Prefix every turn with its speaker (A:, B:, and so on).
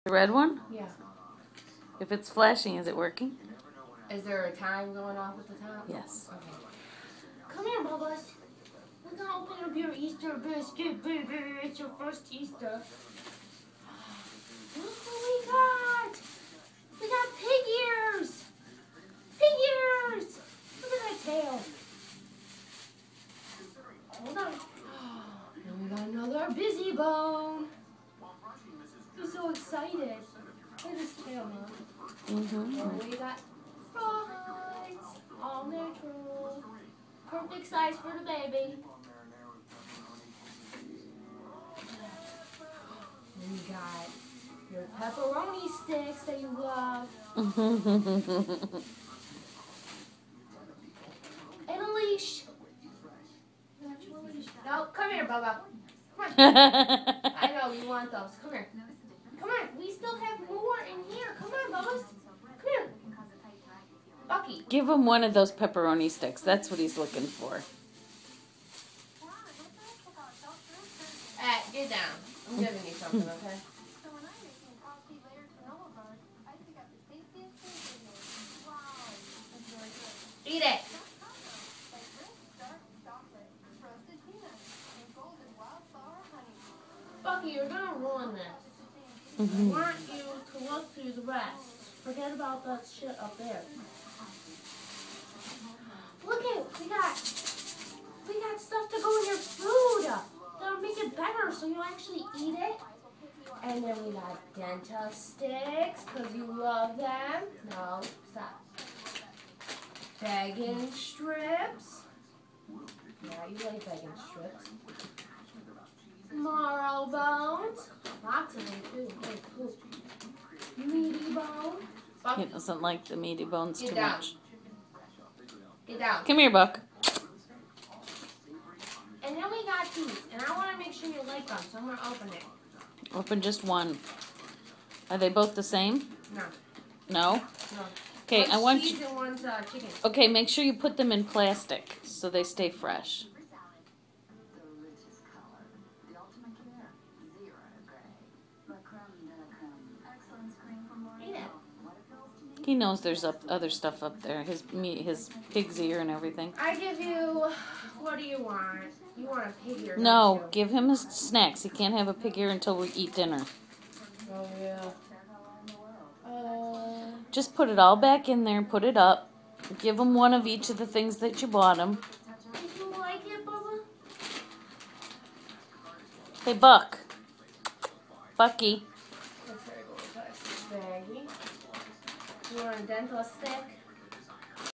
A: The red one?
B: Yeah.
A: If it's flashing, is it working?
B: Is there a time going off at the top?
A: Yes.
B: Okay. Come here, Bubbles. We're gonna open up your Easter biscuit, baby. It's your first Easter. Look what we got! We got pig ears! Pig ears! Look at that tail. Hold on. And we got another busy bone. I'm so excited. Look at this tail, Mom. And we got frogs, all natural, perfect size for the baby. And we got your pepperoni sticks that you love. And a leash. No, come here, Bubba. Come on. I know, you want those. Come here. Come on, we still have more in here. Come on, Bubba. Come here. Bucky.
A: Give him one of those pepperoni sticks. That's what he's looking for.
B: Get down. I'm giving you something, okay? Eat it. Bucky, you're going to ruin this. I want you to look through the rest. Forget about that shit up there. Look at, we got stuff to go in your food. That'll make it better so you'll actually eat it. And then we got dental sticks because you love them. No, stop. Bacon strips. Yeah, you like bacon strips. Marrow bones. Lots of them too. Meaty bone. Buck.
A: He doesn't like the meaty bones
B: Get
A: too
B: down.
A: much.
B: Get down.
A: Come here, Buck.
B: And then we got these. And I want to make sure you like them, so I'm going to open it.
A: Open just one. Are they both the same?
B: No.
A: No?
B: No.
A: Okay,
B: One's
A: I want
B: cheese
A: you.
B: and one's chicken.
A: Okay, make sure you put them in plastic so they stay fresh.
B: Eat it.
A: He knows there's other stuff up there. His pig's ear and everything.
B: I give you, what do you want? You want a pig ear,
A: No,
B: don't you?
A: give him his snacks. He can't have a pig ear until we eat dinner.
B: Oh, yeah.
A: Just put it all back in there and put it up. Give him one of each of the things that you bought him.
B: Did you like it, Bubba?
A: Hey, Buck. Bucky.
B: Let's go with plastic baggie. You want a dental stick?